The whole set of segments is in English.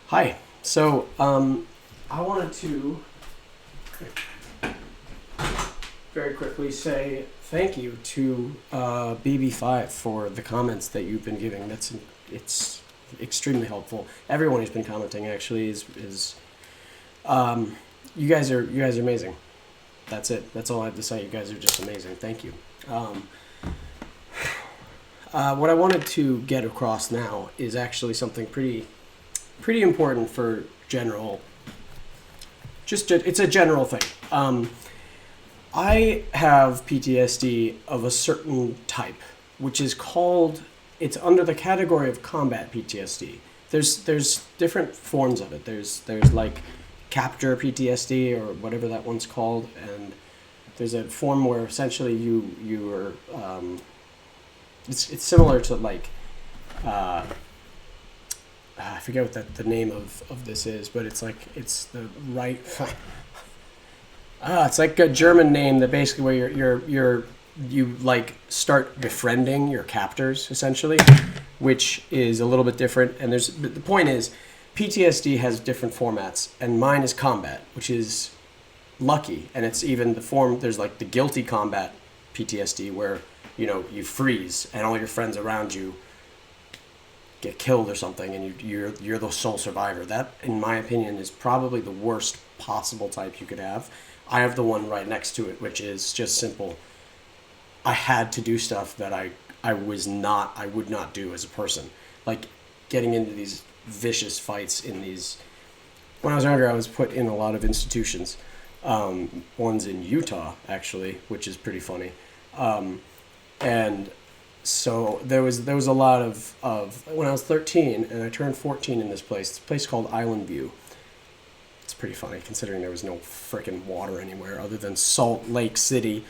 Hi. So, I wanted to very quickly say thank you to BB5 for the comments that you've been giving. It's extremely helpful. Everyone who's been commenting actually is you guys are amazing. That's it. That's all I have to say. You guys are just amazing. Thank you. What I wanted to get across now is actually something pretty important for general. It's a general thing. I have PTSD of a certain type, which is called. It's under the category of combat PTSD. There's different forms of it. There's like capture PTSD or whatever that one's called, and there's a form where essentially you are. It's similar to like. I forget what the name of this is, but it's the right. It's like a German name that basically where you like start befriending your captors essentially, which is a little bit different. And but the point is, PTSD has different formats, and mine is combat, which is lucky, and it's even the form. There's like the guilty combat PTSD where you freeze and all your friends around you get killed or something, and you're the sole survivor. That, in my opinion, is probably the worst possible type you could have. I have the one right next to it, which is just simple. I had to do stuff that I would not do as a person, like getting into these vicious fights in these. When I was younger, I was put in a lot of institutions. One's in Utah, actually, which is pretty funny, and. So there was a lot of when I was 13 and I turned 14 in this place called Island View. It's pretty funny considering there was no freaking water anywhere other than Salt Lake City.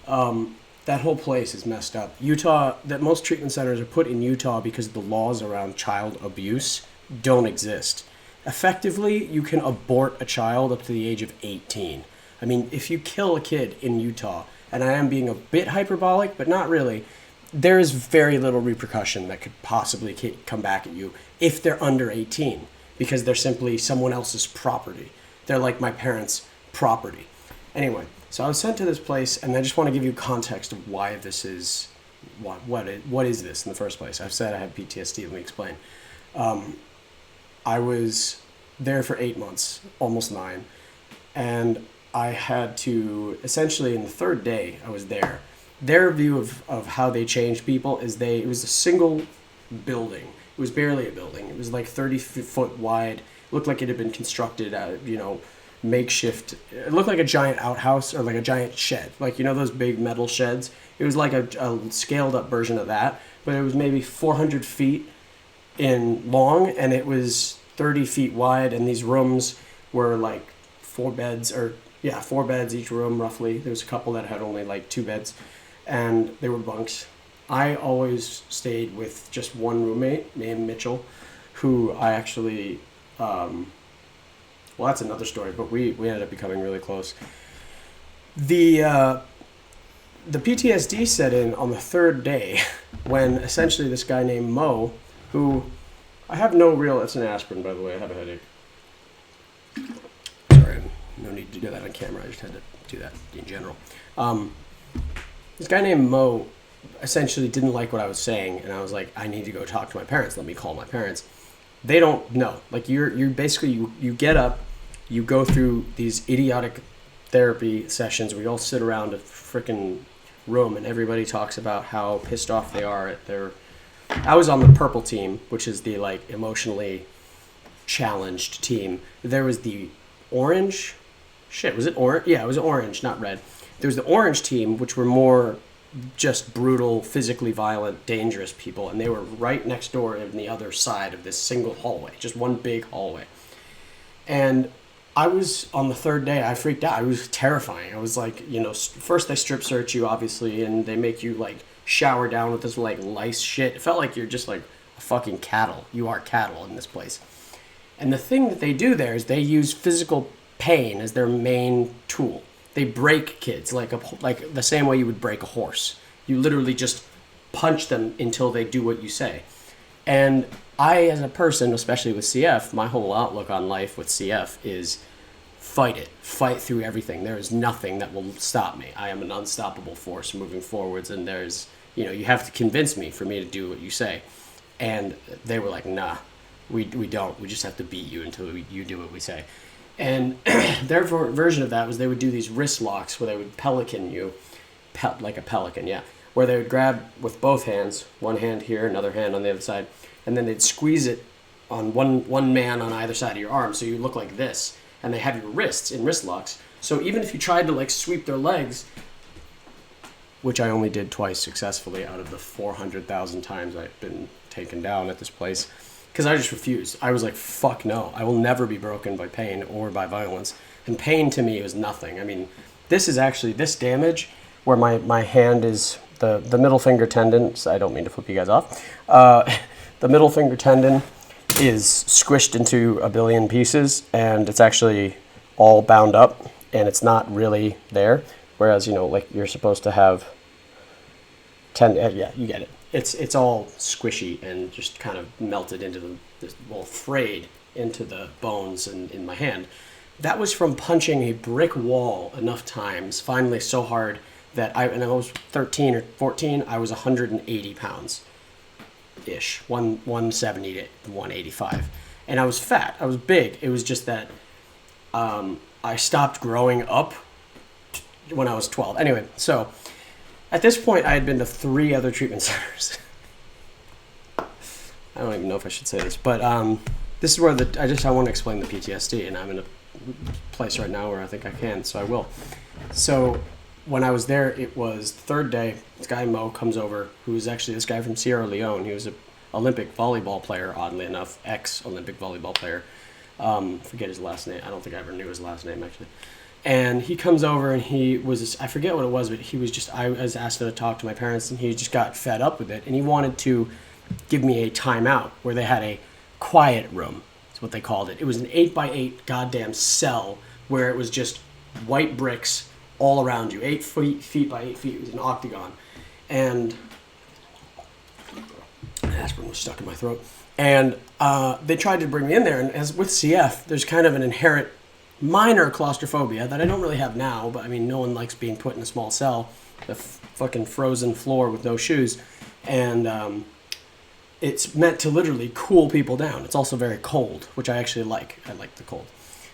That whole place is messed up. Utah, that most treatment centers are put in Utah because the laws around child abuse don't exist. Effectively, you can abort a child up to the age of 18. I mean, if you kill a kid in Utah, and I am being a bit hyperbolic, but not really, there is very little repercussion that could possibly come back at you if they're under 18, because they're simply someone else's property. They're like my parents' property. Anyway, so I was sent to this place, and I just want to give you context of why this is, what is this in the first place. I've said I have PTSD. Let me explain. I was there for 8 months, almost 9, and I had to, essentially in the third day I was there, their view of how they changed people is it was a single building. It was barely a building. It was like 30 foot wide. It looked like it had been constructed makeshift. It looked like a giant outhouse or like a giant shed. Like, those big metal sheds? It was like a scaled up version of that, but it was maybe 400 feet in long, and it was 30 feet wide, and these rooms were like 4 beds each room roughly. There was a couple that had only like 2 beds. And they were bunks. I always stayed with just one roommate named Mitchell, who I actually, that's another story, but we ended up becoming really close. The PTSD set in on the third day when essentially this guy named Mo, who I have it's an aspirin, by the way, I have a headache. Sorry, no need to do that on camera, I just had to do that in general. This guy named Mo essentially didn't like what I was saying, and I was like, I need to go talk to my parents. Let me call my parents. They don't know. Like, you're basically, you get up, you go through these idiotic therapy sessions where you all sit around a freaking room and everybody talks about how pissed off they are at their... I was on the purple team, which is the, like, emotionally challenged team. There was the orange... was it orange? Yeah, it was orange, not red. There was the orange team, which were more just brutal, physically violent, dangerous people, and they were right next door on the other side of this single hallway, just one big hallway. And I was, on the third day, I freaked out. It was terrifying. I was like, first they strip search you, obviously, and they make you, like, shower down with this, like, lice shit. It felt like you're just, like, a fucking cattle. You are cattle in this place. And the thing that they do there is they use physical pain as their main tool. They break kids like the same way you would break a horse. You literally just punch them until they do what you say. And I, as a person, especially with CF, my whole outlook on life with CF is fight it. Fight through everything. There is nothing that will stop me. I am an unstoppable force moving forwards, and there's, you have to convince me for me to do what you say. And they were like, nah, we don't. We just have to beat you until you do what we say. And their version of that was they would do these wrist locks where they would pelican you, like a pelican, yeah, where they would grab with both hands, one hand here, another hand on the other side, and then they'd squeeze it on one man on either side of your arm, so you look like this, and they have your wrists in wrist locks. So even if you tried to like sweep their legs, which I only did twice successfully out of the 400,000 times I've been taken down at this place, because I just refused. I was like, fuck no. I will never be broken by pain or by violence. And pain to me was nothing. I mean, this is actually, this damage where my hand is, the middle finger tendon, so I don't mean to flip you guys off, the middle finger tendon is squished into a billion pieces, and it's actually all bound up, and it's not really there. Whereas, like you're supposed to have yeah, you get it. It's all squishy and just kind of melted into frayed into the bones in my hand. That was from punching a brick wall enough times, finally so hard that I was 13 or 14, I was 180 pounds ish, 170 to 185. And I was fat, I was big. It was just that I stopped growing up when I was 12. Anyway, so at this point, I had been to 3 other treatment centers. I don't even know if I should say this, but this is where I want to explain the PTSD, and I'm in a place right now where I think I can, so I will. So when I was there, it was the 3rd day. This guy Mo comes over, who is actually this guy from Sierra Leone. He was an Olympic volleyball player, oddly enough, ex-Olympic volleyball player. Forget his last name. I don't think I ever knew his last name, actually. And he comes over and he was, I forget what it was, but I was asked to talk to my parents, and he just got fed up with it. And he wanted to give me a timeout where they had a quiet room. That's what they called it. It was an 8x8 goddamn cell where it was just white bricks all around you, 8 feet by 8 feet. It was an octagon. And aspirin was stuck in my throat. And they tried to bring me in there. And as with CF, there's kind of an inherent minor claustrophobia that I don't really have now, but I mean, no one likes being put in a small cell, the fucking frozen floor with no shoes, and it's meant to literally cool people down. It's also very cold, which I actually like. I like the cold.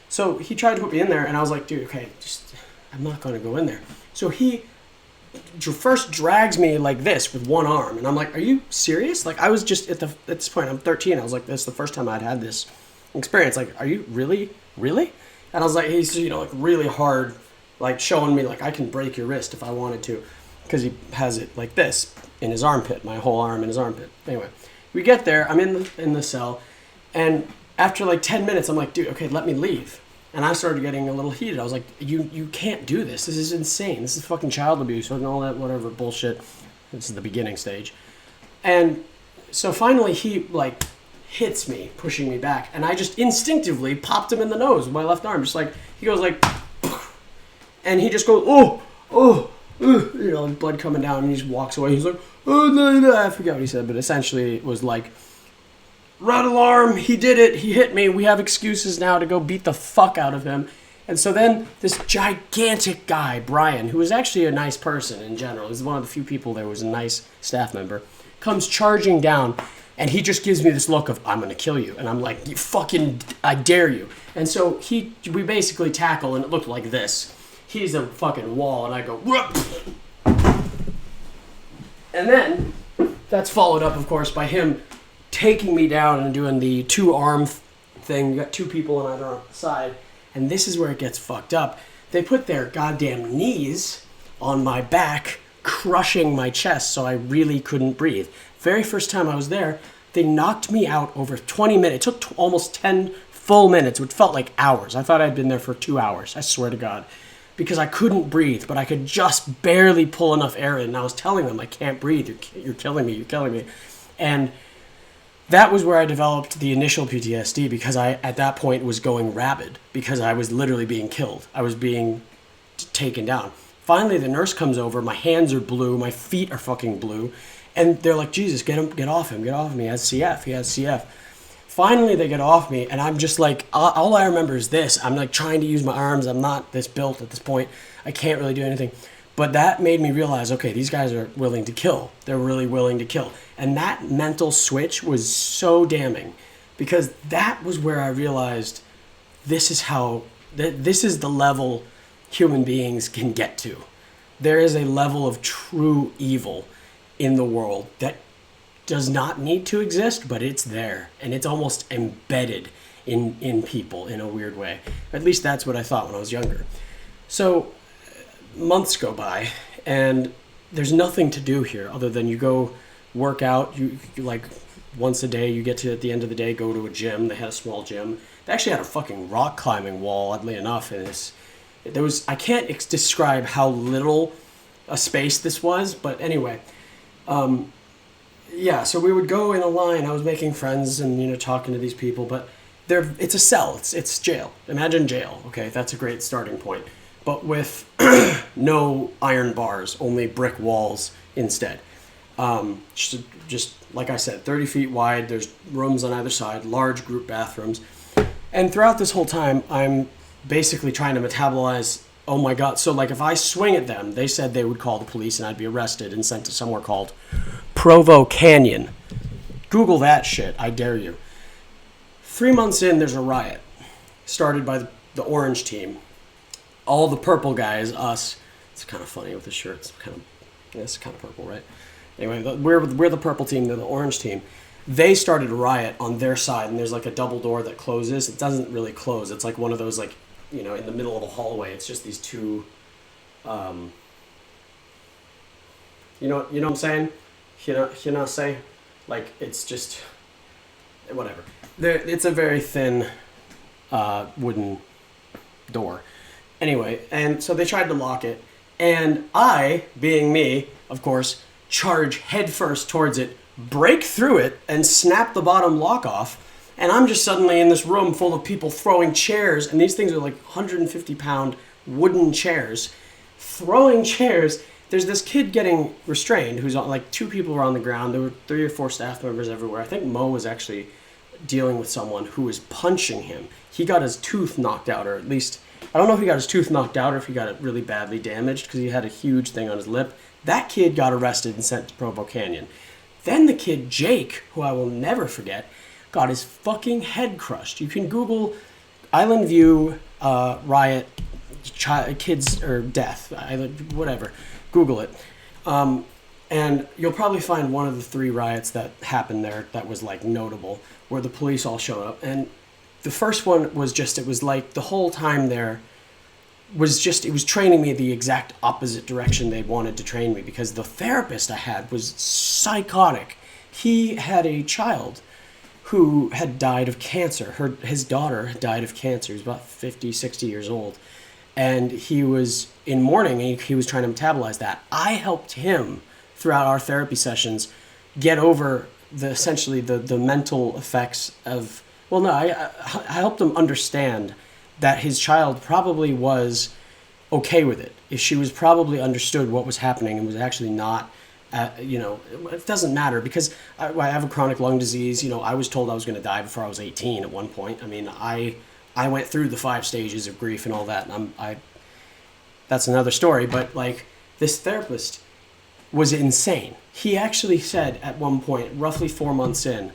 So he tried to put me in there, and I was like, dude, okay, I'm not going to go in there. So he first drags me like this with one arm, and I'm like, are you serious? Like, I was just at this point, I'm 13. I was like, this is the first time I'd had this experience. Like, are you really? And I was like, he's, like really hard, like showing me like I can break your wrist if I wanted to, because he has it like this in his armpit, my whole arm in his armpit. Anyway, we get there, I'm in the cell, and after like 10 minutes, I'm like, dude, okay, let me leave. And I started getting a little heated. I was like, you can't do this. This is insane. This is fucking child abuse and all that whatever bullshit. This is the beginning stage. And so finally he like hits me, pushing me back, and I just instinctively popped him in the nose with my left arm, just like, he goes like, and he just goes, and blood coming down, and he just walks away. He's like, oh, no, I forget what he said, but essentially it was like, red alarm, he did it, he hit me, we have excuses now to go beat the fuck out of him. And so then this gigantic guy, Brian, who was actually a nice person in general, he's one of the few people there was a nice staff member, comes charging down. And he just gives me this look of, I'm going to kill you. And I'm like, you fucking, I dare you. And so we basically tackle, and it looked like this. He's a fucking wall, and I go, whoop. And then that's followed up, of course, by him taking me down and doing the 2-arm thing. You got 2 people on either side. And this is where it gets fucked up. They put their goddamn knees on my back, crushing my chest, so I really couldn't breathe. Very first time I was there, they knocked me out over 20 minutes. It took almost 10 full minutes, which felt like hours. I thought I'd been there for 2 hours, I swear to God, because I couldn't breathe, but I could just barely pull enough air in. And I was telling them, I can't breathe, you're killing me. And that was where I developed the initial PTSD, because I, at that point, was going rabid, because I was literally being killed. I was being taken down. Finally, the nurse comes over, my hands are blue, my feet are fucking blue, And they're like, Jesus, get off him, he has CF. Finally, they get off me, and I'm just like, all I remember is this. I'm like trying to use my arms. I'm not this built at this point. I can't really do anything. But that made me realize, okay, these guys are willing to kill. They're really willing to kill. And that mental switch was so damning, because that was where I realized this is the level human beings can get to. There is a level of true evil in the world that does not need to exist, but it's there, and it's almost embedded in people in a weird way. At least that's what I thought when I was younger. So months go by, and there's nothing to do here other than you go work out. You like once a day. You get to, at the end of the day, go to a gym. They had a small gym. They actually had a fucking rock climbing wall, oddly enough. And I can't describe how little a space this was, but anyway. Yeah, so we would go in a line. I was making friends and, talking to these people, but it's a cell. It's jail. Imagine jail. Okay, that's a great starting point. But with no iron bars, only brick walls instead. Just like I said, 30 feet wide. There's rooms on either side, large group bathrooms. And throughout this whole time, I'm basically trying to metabolize, oh my God. So like if I swing at them, they said they would call the police and I'd be arrested and sent to somewhere called Provo Canyon. Google that shit, I dare you. 3 months in, there's a riot started by the orange team. All the purple guys, us. It's kind of funny with the shirts. It's kind of purple, right? Anyway, we're the purple team. They're the orange team. They started a riot on their side, and there's like a double door that closes. It doesn't really close. It's like one of those, like, in the middle of a hallway. It's just these two. You know what I'm saying? You know, say, like, it's just whatever. It's a very thin wooden door. Anyway, and so they tried to lock it, and I, being me, of course, charge headfirst towards it, break through it, and snap the bottom lock off, and I'm just suddenly in this room full of people throwing chairs, and these things are like 150-pound wooden chairs, throwing chairs. There's this kid getting restrained who's on, like, 2 people were on the ground. There were 3 or 4 staff members everywhere. I think Mo was actually dealing with someone who was punching him. He got his tooth knocked out, or at least, I don't know if he got his tooth knocked out or if he got it really badly damaged because he had a huge thing on his lip. That kid got arrested and sent to Provo Canyon. Then the kid, Jake, who I will never forget, got his fucking head crushed. You can Google Island View riot, kids or death, whatever. Google it. And you'll probably find one of the 3 riots that happened there that was, like, notable, where the police all showed up. And the first one was just, it was like the whole time there was just, it was training me the exact opposite direction they wanted to train me, because the therapist I had was psychotic. He had a child who had died of cancer. His daughter had died of cancer. He was about 50, 60 years old. And he was in mourning, and he was trying to metabolize that. I helped him throughout our therapy sessions get over essentially the mental effects of, well, no, I helped him understand that his child probably was okay with it. If she was probably understood what was happening and was actually not, it doesn't matter, because I have a chronic lung disease. I was told I was going to die before I was 18 at one point. I mean, I went through the 5 stages of grief and all that, and that's another story. But, like, this therapist was insane. He actually said at one point, roughly 4 months in,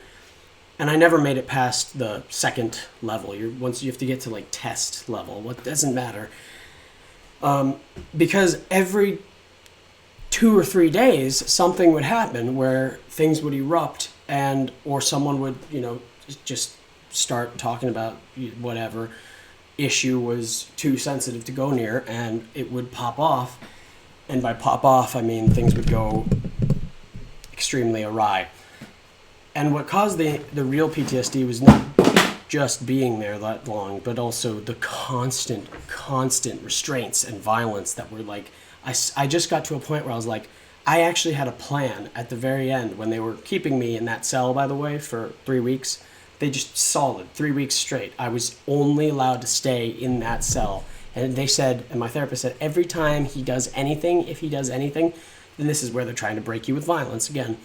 and I never made it past the 2nd level. Once you have to get to, like, test level. What doesn't matter, because every 2 or 3 days something would happen where things would erupt, or someone would just start talking about whatever issue was too sensitive to go near, and it would pop off. And by pop off, I mean things would go extremely awry. And what caused the real PTSD was not just being there that long, but also the constant restraints and violence that were like, I just got to a point where I was like, I actually had a plan at the very end when they were keeping me in that cell, by the way, for 3 weeks. They just solid 3 weeks straight. I was only allowed to stay in that cell. And they said, and my therapist said, every time he does anything, if he does anything, then this is where they're trying to break you with violence again.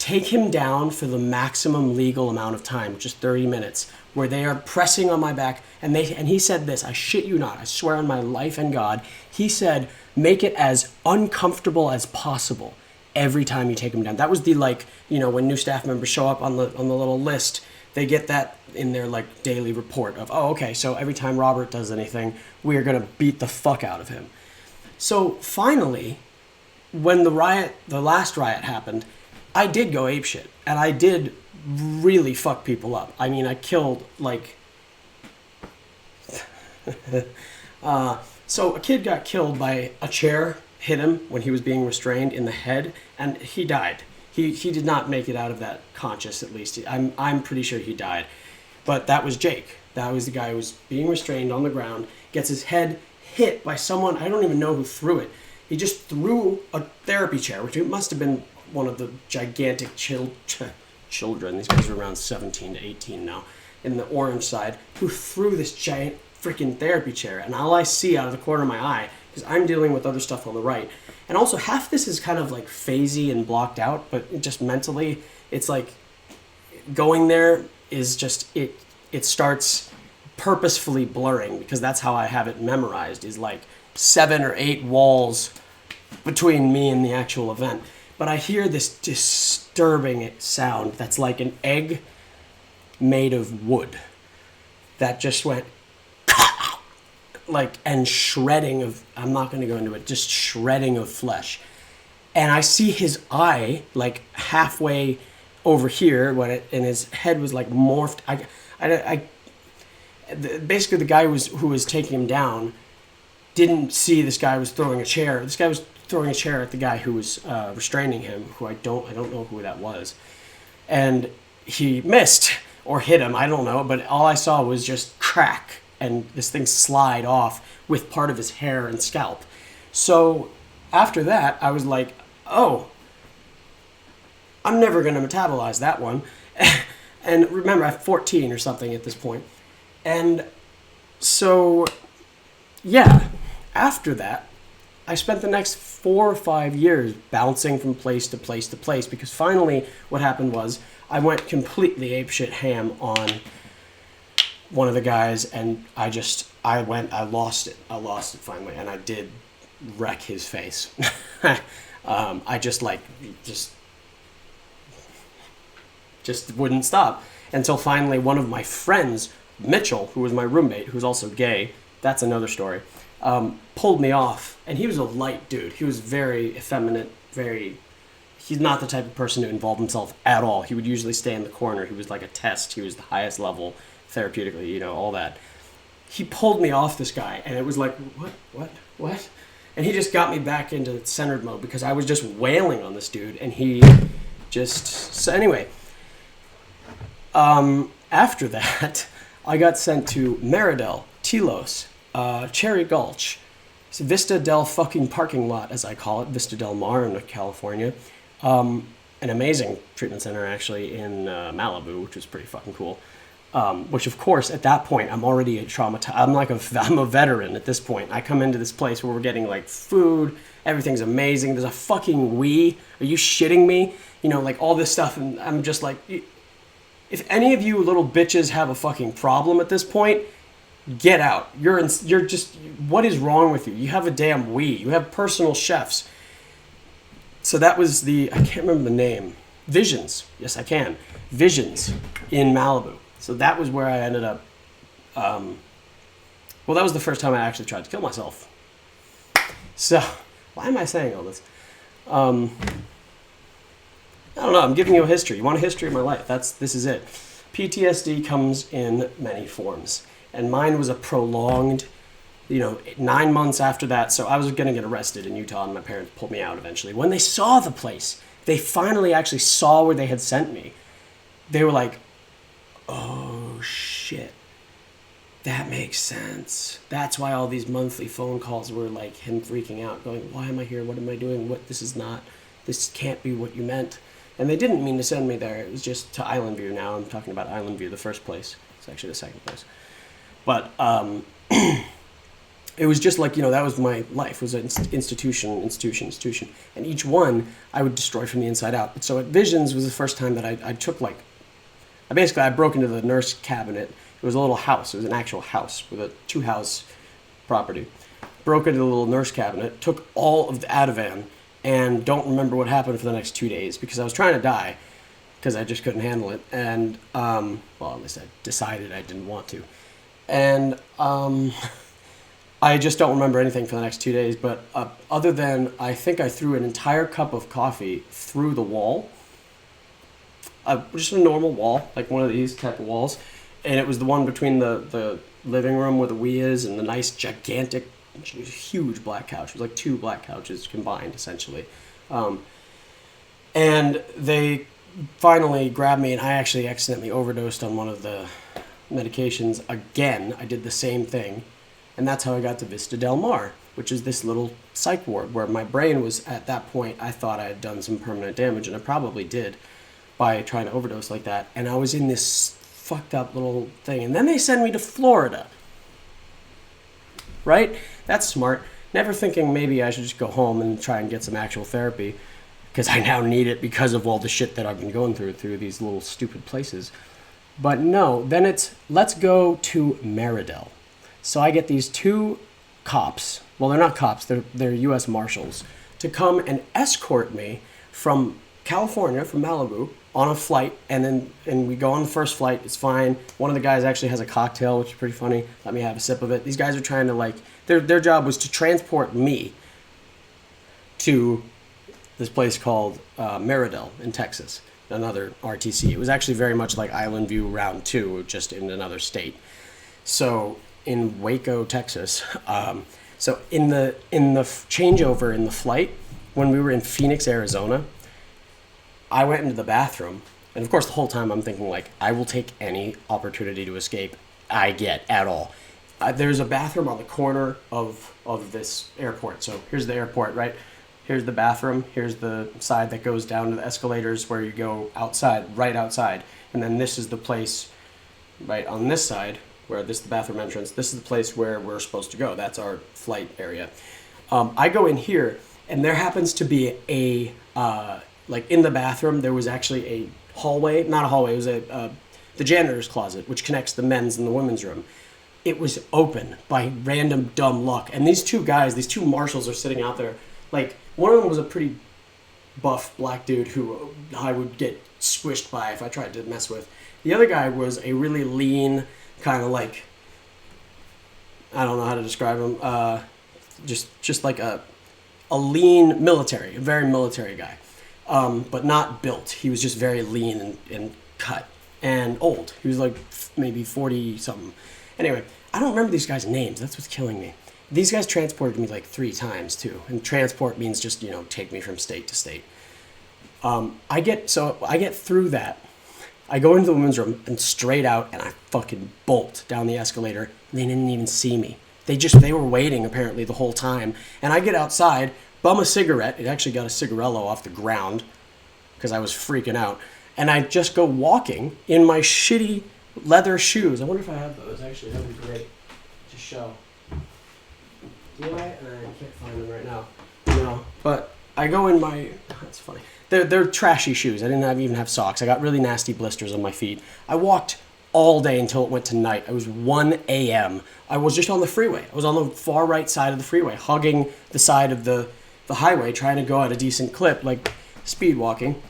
take him down for the maximum legal amount of time, which is 30 minutes, where they are pressing on my back. And he said this, I shit you not, I swear on my life and God, he said, make it as uncomfortable as possible every time you take him down. That was the, like, you know, when new staff members show up on the little list, they get that in their, like, daily report of, oh, okay, so every time Robert does anything, we are going to beat the fuck out of him. So finally, when the last riot happened, I did go apeshit, and I did really fuck people up. I mean, I killed, like... So a kid got killed by a chair, hit him when he was being restrained in the head, and he died. He did not make it out of that conscious, at least. I'm pretty sure he died. But that was Jake. That was the guy who was being restrained on the ground, gets his head hit by someone, I don't even know who threw it. He just threw a therapy chair, which it must have been one of the gigantic children, these guys are around 17 to 18 now, in the orange side, who threw this giant freaking therapy chair. And all I see out of the corner of my eye, because I'm dealing with other stuff on the right, and also half this is kind of like phasey and blocked out, but just mentally, it's like going there is just, it starts purposefully blurring, because that's how I have it memorized, is like 7 or 8 walls between me and the actual event. But I hear this disturbing sound that's like an egg made of wood that just went like, and shredding of, I'm not going to go into it, just shredding of flesh. And I see his eye like halfway over here and his head was like morphed. Basically the guy who was taking him down didn't see this guy was throwing a chair. This guy was throwing a chair at the guy who was restraining him, who I don't know who that was. And he missed or hit him, I don't know, but all I saw was just crack and this thing slide off with part of his hair and scalp. So after that, I was like, oh, I'm never going to metabolize that one. And remember, I'm 14 or something at this point. And so, yeah, after that, I spent the next 4 or 5 years bouncing from place to place to place, because finally what happened was I went completely apeshit ham on one of the guys, and I lost it finally, and I did wreck his face. I just wouldn't stop until finally one of my friends, Mitchell, who was my roommate, who's also gay, that's another story, pulled me off. And he was a light dude. He was very effeminate, he's not the type of person to involve himself at all. He would usually stay in the corner. He was like a test. He was the highest level therapeutically, you know, all that. He pulled me off this guy, and it was like, what? And he just got me back into centered mode, because I was just wailing on this dude, and he just... So anyway, after that, I got sent to Meridel, Telos, Cherry Gulch, Vista del fucking parking lot, as I call it, Vista del Mar in California. An amazing treatment center, actually, in Malibu, which was pretty fucking cool. Which, of course, at that point, I'm already traumatized. I'm a veteran at this point. I come into this place where we're getting, like, food. Everything's amazing. There's a fucking Wii. Are you shitting me? You know, like, all this stuff. And I'm just like, if any of you little bitches have a fucking problem at this point, get out. You're just, what is wrong with you? You have a damn Wii. You have personal chefs. So that was I can't remember the name. Visions. Yes, I can. Visions in Malibu. So that was where I ended up, that was the first time I actually tried to kill myself. So, why am I saying all this? I don't know, I'm giving you a history. You want a history of my life? This is it. PTSD comes in many forms. And mine was a prolonged, 9 months after that. So I was going to get arrested in Utah, and my parents pulled me out eventually. When they saw the place, they finally actually saw where they had sent me. They were like, oh shit, that makes sense. That's why all these monthly phone calls were like him freaking out, going, why am I here? What am I doing? This can't be what you meant. And they didn't mean to send me there. It was just to Island View. Now I'm talking about Island View, the first place. It's actually the second place. But it was just like, that was my life. It was an institution. And each one I would destroy from the inside out. So at Visions was the first time that I took like, I broke into the nurse cabinet. It was a little house. It was an actual house with a 2-house property. Broke into the little nurse cabinet, took all of the Ativan, and don't remember what happened for the next 2 days because I was trying to die because I just couldn't handle it. And, well, at least I decided I didn't want to. And, I just don't remember anything for the next 2 days, but other than I think I threw an entire cup of coffee through the wall, just a normal wall, like one of these type of walls, and it was the one between the living room where the Wii is and the nice, gigantic, huge black couch. It was like 2 black couches combined, essentially. And they finally grabbed me, and I actually accidentally overdosed on one of the medications again. I did the same thing. And that's how I got to Vista Del Mar, which is this little psych ward where my brain was, at that point, I thought I had done some permanent damage, and I probably did by trying to overdose like that. And I was in this fucked up little thing. And then they send me to Florida. Right? That's smart. Never thinking maybe I should just go home and try and get some actual therapy because I now need it because of all the shit that I've been going through these little stupid places. But no, then it's, let's go to Meridel. So I get these 2 cops, well, they're not cops, they're U.S. Marshals, to come and escort me from California, from Malibu, on a flight, and we go on the first flight, it's fine. One of the guys actually has a cocktail, which is pretty funny, let me have a sip of it. These guys are trying to, their job was to transport me to this place called Meridel in Texas, another RTC. It was actually very much like Island View Round 2, just in another state. So in Waco, Texas. So in the changeover in the flight, when we were in Phoenix, Arizona, I went into the bathroom, and of course the whole time I'm thinking I will take any opportunity to escape I get at all. There's a bathroom on the corner of this airport. So here's the airport, right? Here's the bathroom. Here's the side that goes down to the escalators where you go outside, right outside. And then this is the place right on this side where this is the bathroom entrance. This is the place where we're supposed to go. That's our flight area. I go in here, and there happens to be in the bathroom, there was actually a hallway, not a hallway, it was the janitor's closet, which connects the men's and the women's room. It was open by random dumb luck. And these 2 guys, these 2 marshals are sitting out there. One of them was a pretty buff black dude who I would get squished by if I tried to mess with. The other guy was a really lean, kind of I don't know how to describe him, just like a lean military, a very military guy, but not built. He was just very lean and cut and old. He was maybe 40 something. Anyway, I don't remember these guys' names. That's what's killing me. These guys transported me 3 times too, and transport means just take me from state to state. I get through that. I go into the women's room and straight out, and I fucking bolt down the escalator. And they didn't even see me. They were waiting apparently the whole time. And I get outside, bum a cigarette. It actually got a cigarello off the ground because I was freaking out. And I just go walking in my shitty leather shoes. I wonder if I have those. Actually, that would be great to show. Do I? I can't find them right now. No, but I go in my. That's funny. They're trashy shoes. I didn't even have socks. I got really nasty blisters on my feet. I walked all day until it went to night. It was 1 a.m. I was just on the freeway. I was on the far right side of the freeway, hugging the side of the highway, trying to go at a decent clip, speed walking.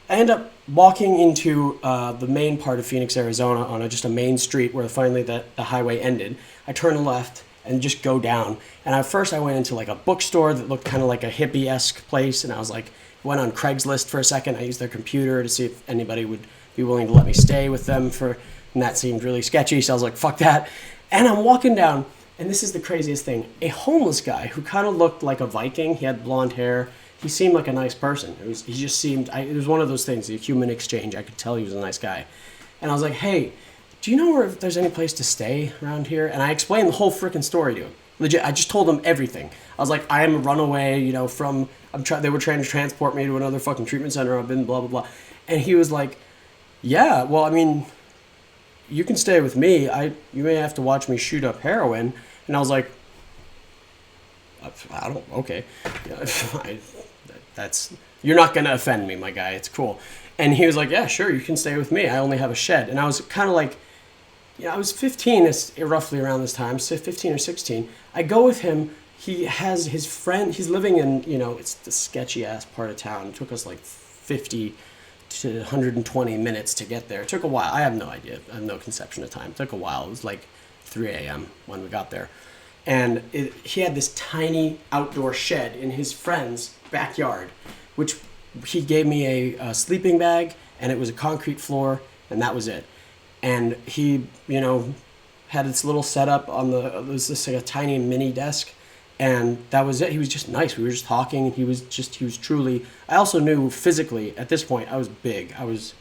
I end up walking into the main part of Phoenix, Arizona, on just a main street where finally the highway ended. I turn left and just go down. And at first I went into a bookstore that looked kind of like a hippie-esque place, and I was went on Craigslist for a second. I used their computer to see if anybody would be willing to let me stay with them and that seemed really sketchy, so I was like, fuck that. And I'm walking down, and this is the craziest thing. A homeless guy who kind of looked like a Viking, he had blonde hair, he seemed like a nice person. It was one of those things, a human exchange. I could tell he was a nice guy. And I was like, hey, do you know if there's any place to stay around here? And I explained the whole freaking story to him. Legit, I just told him everything. I was like, I am a runaway, they were trying to transport me to another fucking treatment center. I've been blah, blah, blah. And he was like, yeah, well, you can stay with me. You may have to watch me shoot up heroin. And I was like, I don't, okay. Yeah, that's, you're not going to offend me, my guy. It's cool. And he was like, yeah, sure, you can stay with me. I only have a shed. And I was kind of like, I was 15, roughly around this time, so 15 or 16. I go with him. He has his friend, he's living in, it's the sketchy ass part of town. It took us like 50 to 120 minutes to get there. It took a while. I have no idea. I have no conception of time. It took a while. It was like 3 a.m. when we got there. And he had this tiny outdoor shed in his friend's backyard, which he gave me a sleeping bag, and it was a concrete floor, and that was it. And he, had this little setup it was just like a tiny mini desk, and that was it. He was just nice. We were just talking. He was truly, I also knew physically at this point I was big. I was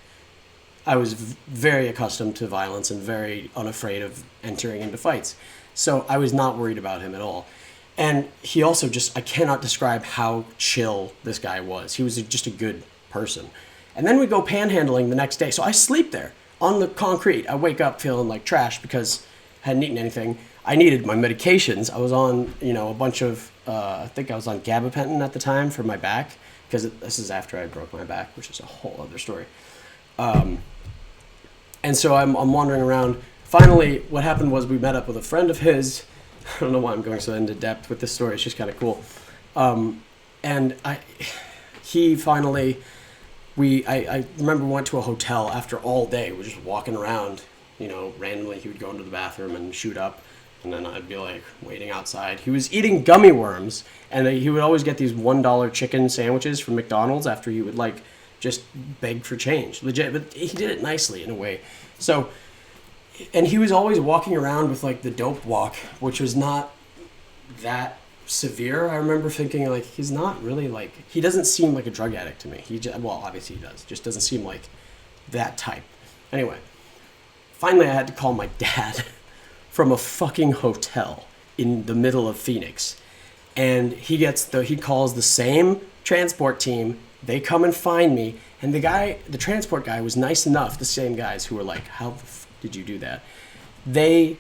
very accustomed to violence and very unafraid of entering into fights. So I was not worried about him at all. And he also I cannot describe how chill this guy was. He was just a good person. And then we go panhandling the next day. So I sleep there on the concrete. I wake up feeling like trash because I hadn't eaten anything. I needed my medications. I was on, a bunch of, I think I was on gabapentin at the time for my back, because this is after I broke my back, which is a whole other story. And so I'm wandering around. Finally, what happened was we met up with a friend of his. I don't know why I'm going so into depth with this story. It's just kind of cool. And he finally, I remember we went to a hotel after all day. We were just walking around, randomly. He would go into the bathroom and shoot up. And then I'd be like waiting outside. He was eating gummy worms, and he would always get these $1 chicken sandwiches from McDonald's after he would just beg for change. Legit, but he did it nicely in a way. So, and he was always walking around with the dope walk, which was not that severe. I remember thinking he's not really he doesn't seem like a drug addict to me. Well, obviously he does. Just doesn't seem like that type. Anyway, finally I had to call my dad from a fucking hotel in the middle of Phoenix. And he calls the same transport team. They come and find me. And the transport guy was nice enough, the same guys who were like, how the f did you do that? They,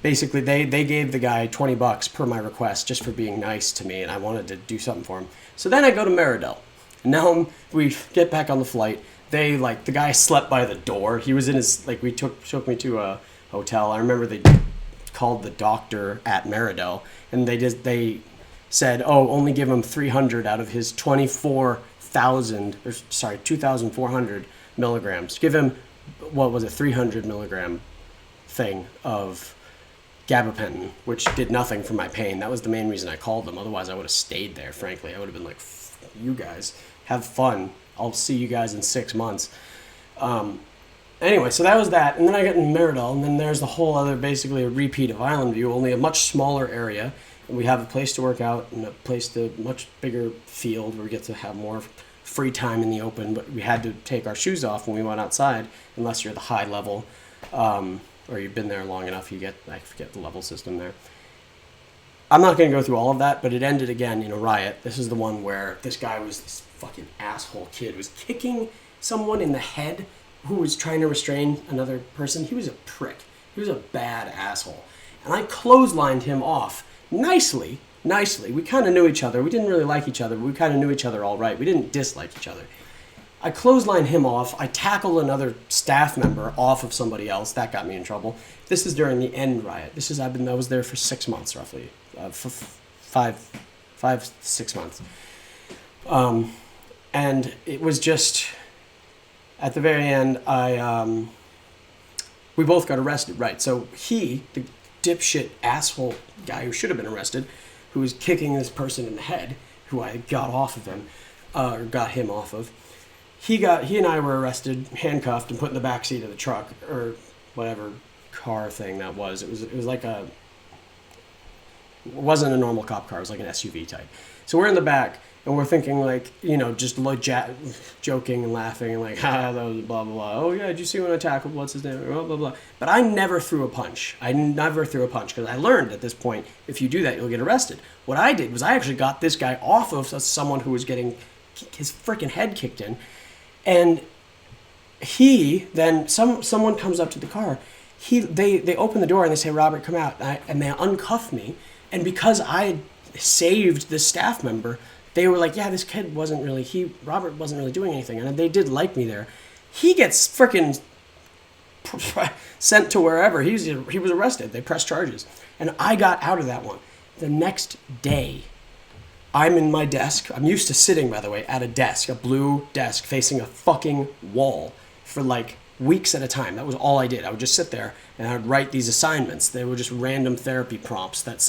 basically, they gave the guy $20 per my request just for being nice to me, and I wanted to do something for him. So then I go to Meridel. And now we get back on the flight. The guy slept by the door. He was in his, we took me to a hotel. I remember they called the doctor at Meridel, and they said, only give him 300 out of his 2,400 milligrams. Give him, 300 milligram thing of gabapentin, which did nothing for my pain. That was the main reason I called them. Otherwise, I would have stayed there, frankly. I would have been like, you guys, have fun. I'll see you guys in 6 months. Anyway, so that was that. And then I got in Meridel, and then there's the whole other, basically a repeat of Island View, only a much smaller area. And we have a place to work out and a much bigger field where we get to have more free time in the open. But we had to take our shoes off when we went outside, unless you're the high level, or you've been there long enough. I forget the level system there. I'm not going to go through all of that, but it ended again in a riot. This is the one where this fucking asshole kid was kicking someone in the head who was trying to restrain another person. He was a prick. He was a bad asshole. And I clotheslined him off nicely. We kind of knew each other. We didn't really like each other, but we kind of knew each other all right. We didn't dislike each other. I clotheslined him off. I tackled another staff member off of somebody else. That got me in trouble. This is during the end riot. I was there for 6 months, roughly. For 6 months. And it was just, at the very end, we both got arrested, right? So the dipshit asshole guy who should have been arrested, who was kicking this person in the head, who I got off of him, or got him off of, he and I were arrested, handcuffed, and put in the backseat of the truck, or whatever car thing that was. It was like it wasn't a normal cop car, it was like an SUV type. So we're in the back, and we're thinking just joking and laughing and that was blah, blah, blah. Oh yeah, did you see when I tackled, what's his name, blah, blah, blah. But I never threw a punch. Because I learned at this point, if you do that, you'll get arrested. What I did was I actually got this guy off of someone who was getting his freaking head kicked in. And someone comes up to the car. They open the door and they say, Robert, come out. And they uncuff me. And because I had saved this staff member, they were like, yeah, this kid Robert wasn't really doing anything. And they did like me there. He gets freaking sent to wherever. He was arrested. They pressed charges. And I got out of that one. The next day, I'm in my desk. I'm used to sitting, by the way, at a desk, a blue desk facing a fucking wall for like weeks at a time. That was all I did. I would just sit there and I would write these assignments. They were just random therapy prompts that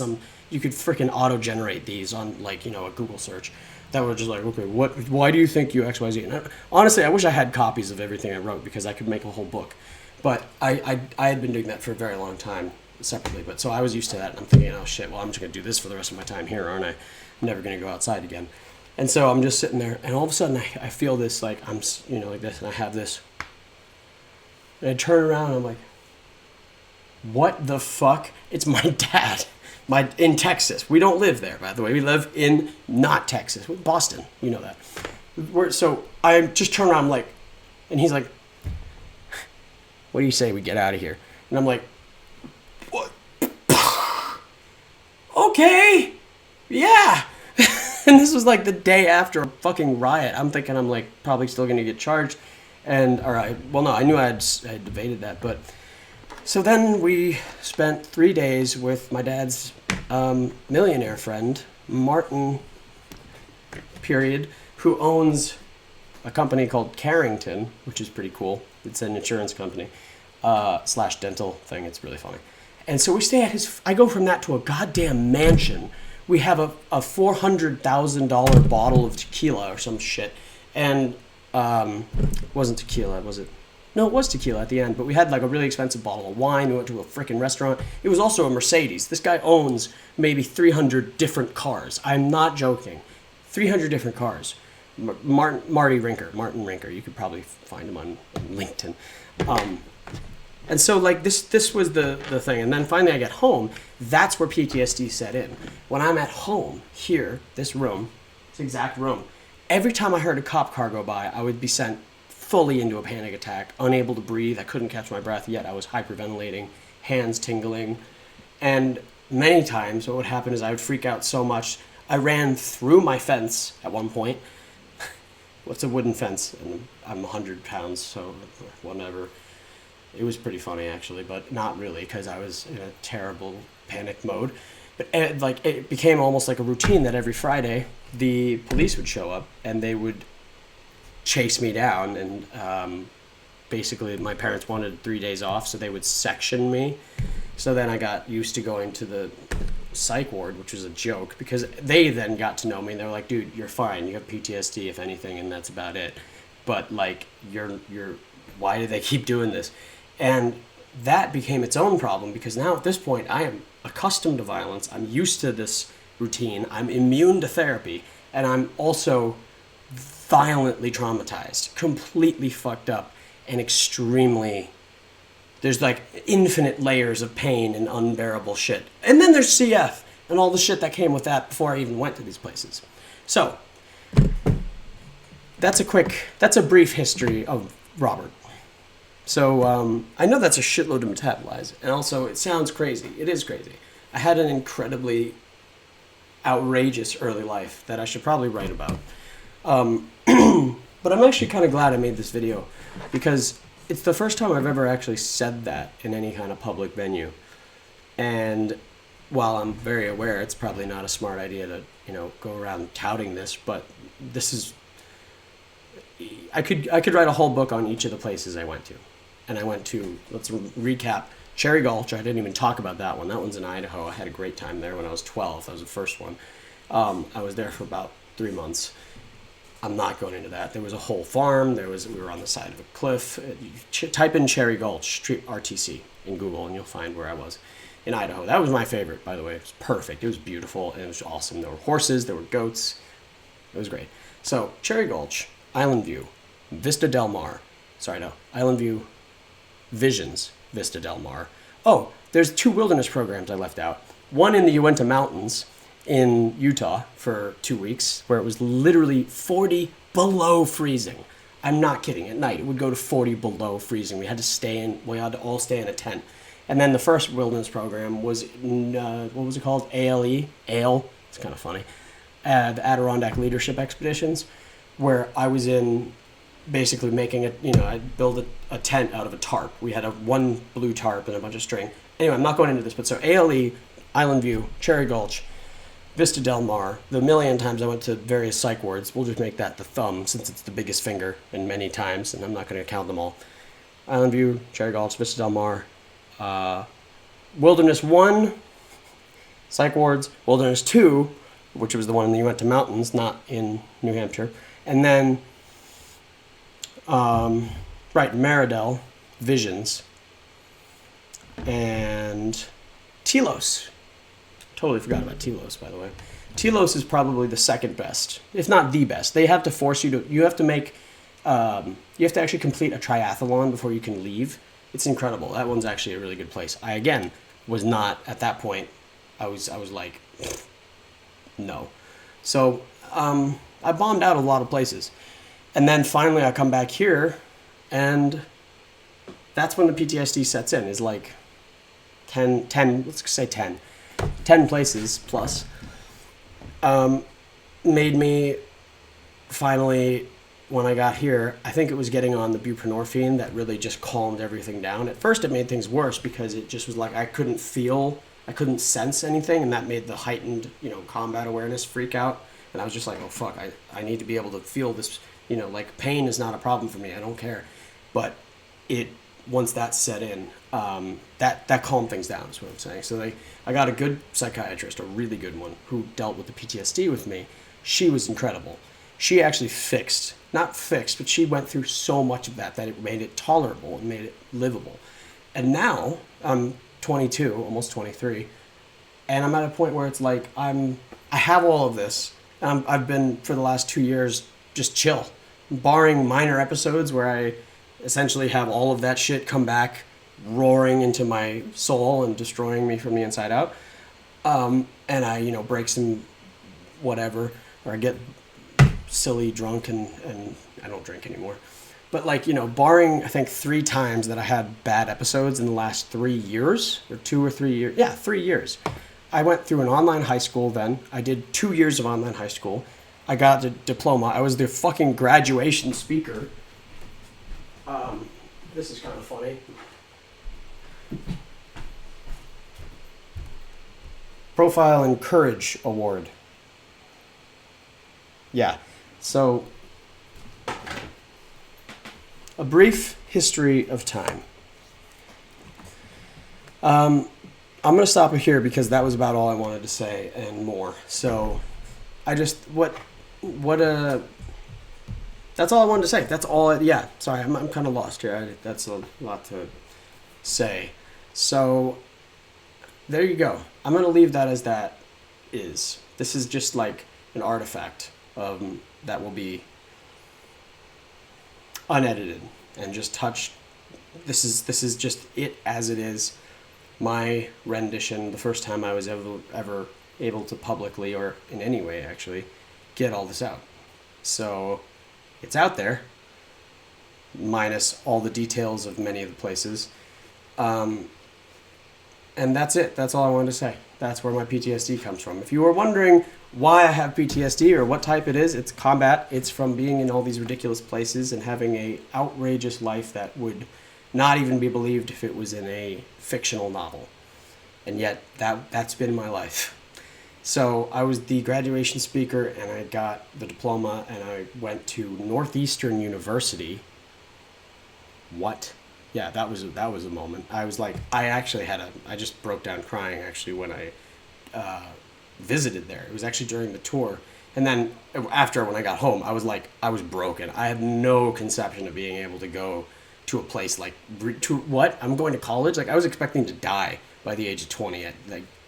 you could freaking auto-generate these on like, a Google search. That were just like, okay, why do you think you XYZ? And honestly, I wish I had copies of everything I wrote because I could make a whole book. But I had been doing that for a very long time separately. But so I was used to that, and I'm thinking, oh shit, well, I'm just gonna do this for the rest of my time here, aren't I? I'm never gonna go outside again. And so I'm just sitting there, and all of a sudden I feel this, like I'm, like this, and I have this, and I turn around, and I'm like, what the fuck? It's my dad. In Texas. We don't live there, by the way. We live in not Texas, Boston. You know that. So I just turn around, like, and he's like, what do you say we get out of here? And I'm like, what? Okay, yeah. And this was like the day after a fucking riot. I'm thinking I'm like probably still gonna get charged, I knew I had evaded that, but so then we spent 3 days with my dad's millionaire friend, Martin, who owns a company called Carrington, which is pretty cool. It's an insurance company / dental thing. It's really funny. And so we stay at I go from that to a goddamn mansion. We have a $400,000 bottle of tequila or some shit. And wasn't tequila, was it? No, it was tequila at the end, but we had like a really expensive bottle of wine. We went to a freaking restaurant. It was also a Mercedes. This guy owns maybe 300 different cars. I'm not joking. 300 different cars. Martin Rinker. You could probably find him on LinkedIn. And so like this was the thing. And then finally I get home. That's where PTSD set in. When I'm at home here, this exact room, every time I heard a cop car go by, I would be sent fully into a panic attack, unable to breathe. I couldn't catch my breath yet. I was hyperventilating, hands tingling. And many times what would happen is I would freak out so much. I ran through my fence at one point. What's a wooden fence? And I'm 100 pounds, so whatever. It was pretty funny actually, but not really because I was in a terrible panic mode. But it became almost like a routine that every Friday the police would show up and they would chase me down, and basically my parents wanted 3 days off, so they would section me. So then I got used to going to the psych ward, which was a joke because they then got to know me and they were like, dude, you're fine, you have PTSD if anything, and that's about it. But like you're why do they keep doing this? And that became its own problem because now at this point I am accustomed to violence. I'm used to this routine. I'm immune to therapy, and I'm also violently traumatized, completely fucked up, and there's like infinite layers of pain and unbearable shit. And then there's CF and all the shit that came with that before I even went to these places. So that's a brief history of Robert. So I know that's a shitload to metabolize, and also it sounds crazy. It is crazy. I had an incredibly outrageous early life that I should probably write about. But I'm actually kind of glad I made this video because it's the first time I've ever actually said that in any kind of public venue. And while I'm very aware it's probably not a smart idea to, go around touting this, but this is, I could write a whole book on each of the places I went to. And I went to, let's recap, Cherry Gulch. I didn't even talk about that one. That one's in Idaho. I had a great time there when I was 12. That was the first one. I was there for about 3 months. I'm not going into that. There was a whole farm. We were on the side of a cliff. Type in Cherry Gulch, RTC in Google, and you'll find where I was in Idaho. That was my favorite, by the way. It was perfect. It was beautiful, and it was awesome. There were horses. There were goats. It was great. So Cherry Gulch, Island View, Vista Del Mar. Island View, Visions, Vista Del Mar. Oh, there's 2 wilderness programs I left out. One in the Uinta Mountains in Utah for 2 weeks, where it was literally 40 below freezing. I'm not kidding. At night, it would go to 40 below freezing. We had to all stay in a tent. And then the first wilderness program was, what was it called? ALE. It's kind of funny. The Adirondack Leadership Expeditions, where I was in basically making it, I'd build a tent out of a tarp. We had one blue tarp and a bunch of string. Anyway, I'm not going into this, but so ALE, Island View, Cherry Gulch, Vista Del Mar, the million times I went to various psych wards. We'll just make that the thumb since it's the biggest finger and many times, and I'm not going to count them all. Island View, Cherry Gulch, Vista Del Mar, Wilderness 1, psych wards, Wilderness 2, which was the one you went to mountains, not in New Hampshire, and then, Maridel, Visions, and Telos. Totally forgot about Telos, by the way. Telos is probably the second best, if not the best. They have to force you have to make, you have to actually complete a triathlon before you can leave. It's incredible. That one's actually a really good place. I, again, was not, at that point, I was like, no. So, I bombed out a lot of places. And then finally I come back here, and that's when the PTSD sets in, is like 10, let's say 10 places plus, made me finally, when I got here, I think it was getting on the buprenorphine that really just calmed everything down. At first it made things worse because it just was like I couldn't sense anything, and that made the heightened, combat awareness freak out. And I was just like, oh fuck, I need to be able to feel this, like pain is not a problem for me, I don't care. But once that set in, that calmed things down, is what I'm saying. So I got a good psychiatrist, a really good one, who dealt with the PTSD with me. She was incredible. She actually but she went through so much of that it made it tolerable and made it livable. And now I'm 22, almost 23, and I'm at a point where it's like I have all of this, and I've been for the last 2 years just chill, barring minor episodes where I essentially have all of that shit come back roaring into my soul and destroying me from the inside out. And I, break some whatever, or I get silly drunk and I don't drink anymore. But barring, I think 3 times that I had bad episodes in the last 3 years, or 2 or 3 years. Yeah, 3 years. I went through an online high school then. I did 2 years of online high school. I got a diploma. I was the fucking graduation speaker. This is kind of funny. Profile and Courage Award. Yeah. So, a brief history of time. I'm going to stop it here because that was about all I wanted to say and more. So, that's all I wanted to say. That's all. Sorry, I'm kind of lost here. That's a lot to say. So, there you go. I'm going to leave that as that is. This is just like an artifact that will be unedited and just touched. This is just it as it is. My rendition, the first time I was ever able to publicly, or in any way actually, get all this out. So it's out there, minus all the details of many of the places. And that's it. That's all I wanted to say. That's where my PTSD comes from. If you were wondering why I have PTSD or what type it is, it's combat. It's from being in all these ridiculous places and having a outrageous life that would not even be believed if it was in a fictional novel. And yet that's been my life. So I was the graduation speaker, and I got the diploma, and I went to Northeastern University. What? Yeah, that was a moment. I was like, I just broke down crying actually when I visited there. It was actually during the tour. And then after, when I got home, I was broken. I had no conception of being able to go to a place what? I'm going to college? Like, I was expecting to die by the age of 20,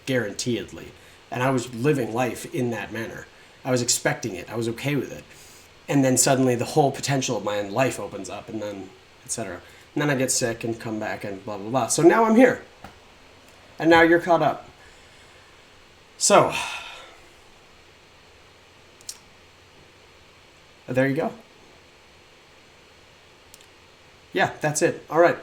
guaranteedly. And I was living life in that manner. I was expecting it. I was okay with it. And then suddenly the whole potential of my own life opens up, and then etc. And then I get sick and come back and blah, blah, blah. So now I'm here. And now you're caught up. So, there you go. Yeah, that's it. All right.